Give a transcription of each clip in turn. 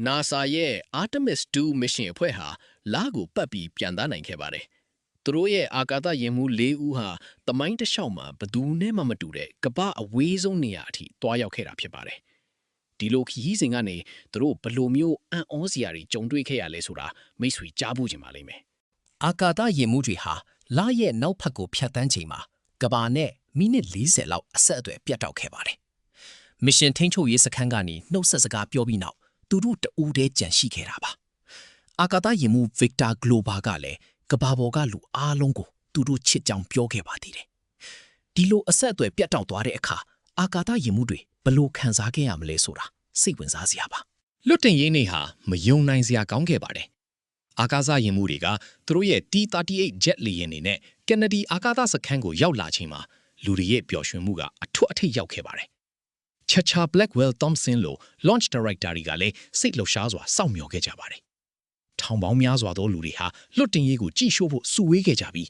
NASA ရဲ့ Artemis 2 mission အဖွဲ့ဟာလကိုပတ်ပြီးပြန်သားနိုင်ခဲ့ပါတယ်။သူတို့ရဲ့အာကာသယာဉ်မှူး၄ဦးဟာတမိုင်းတစ်လျှောက်မှာဘယ်သူနဲ့မှမတူတဲ့ကမ္ဘာအဝေးဆုံးနေရာအထိတွားရောက်ခဲ့တာဖြစ်ပါတယ်။ဒီလိုခရီးစဉ်ကနေသူတို့ဘယ်လိုမျိုးအံ့ဩစရာတွေကြုံတွေ့ခဲ့ရလဲဆိုတာမိတ်ဆွေကြားဖို့ချင်ပါလိမ့်မယ်။ အာကာသယာဉ်မှုတွေဟာလရဲ့နောက်ဖက်ကိုဖြတ်တန်းချိန်မှာကမ္ဘာနဲ့မိနစ်40လောက်အဆက်အသွယ်ပြတ်တောက်ခဲ့ပါတယ်။ မစ်ရှင်ထိန်းချုပ်ရေးစခန်းကနေနှုတ်ဆက်စကားပြောပြီးနောက်သူတို့တဦးတည်းကြံရှိခဲ့တာပါ။အာကာသယာဉ်မှု Victor Glover ကလည်းကမ္ဘာပေါ်ကလူအားလုံးကိုသူတို့ချစ်ကြောင်ပြောခဲ့ပါသေးတယ်။ဒီလိုအဆက်အသွယ်ပြတ်တောက်သွားတဲ့အခါအာကာသယာဉ်မှုတွေဘယ်လိုခံစားခဲ့ရမလဲဆိုတာစိတ်ဝင်စားစရာပါ။ လွတ်တင်ရေးနေ့ဟာမယုံနိုင်စရာကောင်းခဲ့ပါတယ်။အာကာသယာဉ်မှုတွေကသူတို့ရဲ့ T-38 Jet လေယာဉ်တွေနဲ့ Kennedy အာကာသစခန်းကိုရောက်လာချိန်မှာလူတွေရဲ့ပျော်ရွှင်မှုကအထွတ်အထိပ်ရောက်ခဲ့ပါတယ်။ Chacha Blackwell Thompson လို launch director တွေကလည်းစိတ်လှုပ်ရှားစွာစောင့်မျှော်ခဲ့ကြပါတယ်။ထောင်ပေါင်းများစွာသောလူတွေဟာလွတ်တင်ရေးကိုကြည့်ရှုဖို့စုဝေးခဲ့ကြပြီး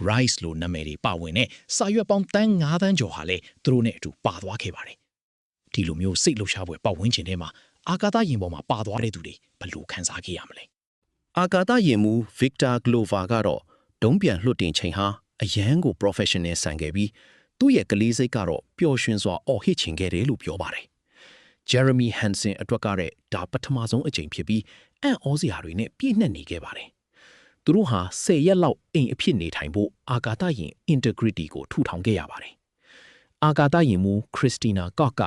Rise လိုနာမည်တွေပါဝင်တဲ့စာရွက်ပေါင်းတန်း9သန်းကျော်ဟာလည်းသူတို့နဲ့အတူပါသွားခဲ့ပါတယ်။ဒီလိုမျိုးစိတ်လှုပ်ရှားပွဲပတ်ဝန်းကျင်ထဲမှာအာကာသယာဉ်ပေါ်မှာပါသွားတဲ့သူတွေဘယ်လိုခံစားခဲ့ရမလဲ။ အာကာသယာဉ်မှူး Victor Glover ကတော့ဒုံးပြန်လွှတ်တင်ချိန်ဟာအရန်ကို professional ဆန်ခဲ့ပြီးသူ့ရဲ့ကလေးစိတ်ကတော့ပျော်ရွှင်စွာအော်ဟစ်ချင်ခဲ့တယ်လို့ပြောပါတယ်။ Jeremy Hansen အတွက်ကတဲ့ဒါပထမဆုံးအကြိမ်ဖြစ်ပြီးအံ့ဩစရာတွေနဲ့ပြည့်နှက်နေခဲ့ပါတယ်။သူတို့ဟာ10ရက်လောက်အိမ်အဖြစ်နေထိုင်ဖို့အာကာသယာဉ် integrity ကိုထူထောင်ခဲ့ရပါတယ်။အာကာသယာဉ်မှူး Christina Koch က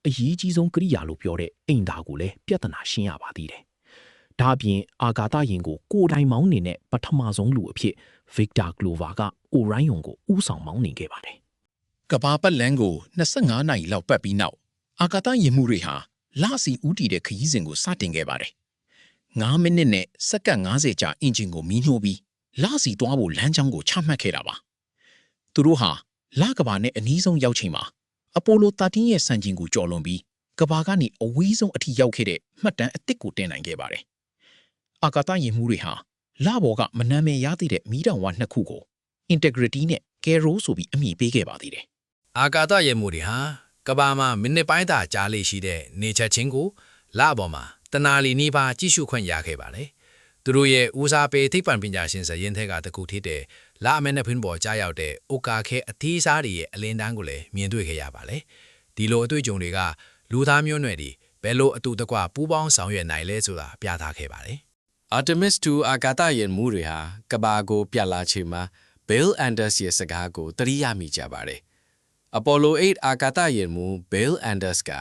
အရေးကြီးဆုံးကိရိယာလို့ပြောတဲ့အိမ်သားကိုလည်းပြဿနာရှင်းရပါသေးတယ်။ဒါ့အပြင်အာကာသယာဉ်ကိုကိုယ်တိုင်မောင်းနေတဲ့ပထမဆုံးလူအဖြစ် Victor Glover က Orion ကိုဦးဆောင်မောင်းနေခဲ့ပါတယ်။ ကဘာပတ်လန်းကို25နာရီလောက်ပတ်ပြီးနောက်အာကာသယာဉ်မှုတွေဟာလစီဦးတည်တဲ့ခရီးစဉ်ကိုစတင်ခဲ့ပါတယ်။9မိနစ်နဲ့စက္ကန့်90ကြာအင်ဂျင်ကိုမီးနှိုးပြီးလစီသွားဖို့လမ်းကြောင်းကိုချမှတ်ခဲ့တာပါ။သူတို့ဟာလကဘာနဲ့အနီးဆုံးရောက်ချိန်မှာအပိုလို13ရဲ့စံချိန်ကိုကျော်လွန်ပြီးကဘာကနေအဝေးဆုံးအထိရောက်ခဲ့တဲ့မှတ်တမ်းအသစ်ကိုတင်နိုင်ခဲ့ပါတယ်။အာကာသယာဉ်မှုတွေဟာလဘော်ကမနာမည်ရသေးတဲ့မီးတောင်ဝါနှစ်ခုကို integrity နဲ့ Carol ဆိုပြီးအမည်ပေးခဲ့ပါသေးတယ်။အာကာသယာဉ်မှုတွေဟာကဘာမှာမိနစ်ပိုင်းသာကြာလေရှိတဲ့နေချက်ချင်းကိုလပေါ်မှာတနာလီနီးပါးကြည့်ရှုခွင့်ရခဲ့ပါလေ။သူတို့ရဲ့ဦးစားပေးသိပ္ပံပညာရှင်စရင်ထဲကတခုထစ်တဲ့လအမဲနဲ့ဖွင့်ပေါ်ကြားရောက်တဲ့အိုကာခဲအသီးစားတွေရဲ့အလင်းတန်းကိုလည်းမြင်တွေ့ခဲ့ရပါလေ။ဒီလိုအတွေ့အကြုံတွေကလူသားမျိုးနွယ်တွေဘယ်လိုအတူတကွပူးပေါင်းဆောင်ရွက်နိုင်လဲဆိုတာပြသခဲ့ပါတယ်။ Artemis 2 အာကာသယာဉ်မှုတွေဟာကဘာကိုပြလာချိန်မှာ Bill Anders ရဲ့စကားကိုသတိရမိကြပါတယ်။ Apollo 8 အာကာသယာဉ်မှူး Bill Anders က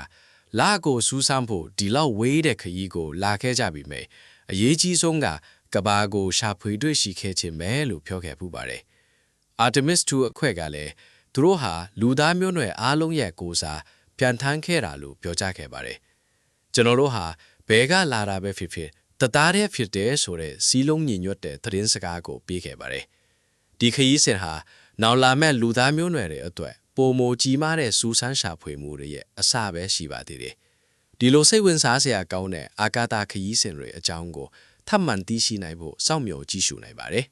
လကိုစူးစမ်းဖို့ဒီလောက်ဝေးတဲ့ခရီးကိုလာခဲ့ကြပြီမယ်အရေးကြီးဆုံးကကဘာကိုရှာဖွေတွေ့ရှိခဲ့ခြင်းပဲလို့ပြောခဲ့ပူပါတယ်။ Artemis 2 အခွဲ့ကလည်းသူတို့ဟာလူသားမျိုးနွယ်အားလုံးရဲ့ကိုယ်စားပြန်ထမ်းခဲ့တာလို့ပြောကြားခဲ့ပါတယ်။ကျွန်တော်တို့ဟာဘဲကလာတာပဲဖြစ်ဖြစ်တသားတည်းဖြစ်တယ်ဆိုတဲ့စီးလုံးညီညွတ်တဲ့သတင်းစကားကိုပေးခဲ့ပါတယ်။ဒီခရီးစဉ်ဟာနောက်လာမဲ့လူသားမျိုးနွယ်တွေအတွက်ပိုမိုကြီးမားတဲ့စူးစမ်းရှာဖွေမှုတွေရဲ့အစပဲရှိပါသေးတယ်။ဒီလိုစိတ်ဝင်စားစရာကောင်းတဲ့အာကာသခရီးစဉ်တွေအကြောင်းကိုထပ်မံသိရှိနိုင်ဖို့စောင့်မျှော်ကြည့်ရှုနိုင်ပါတယ်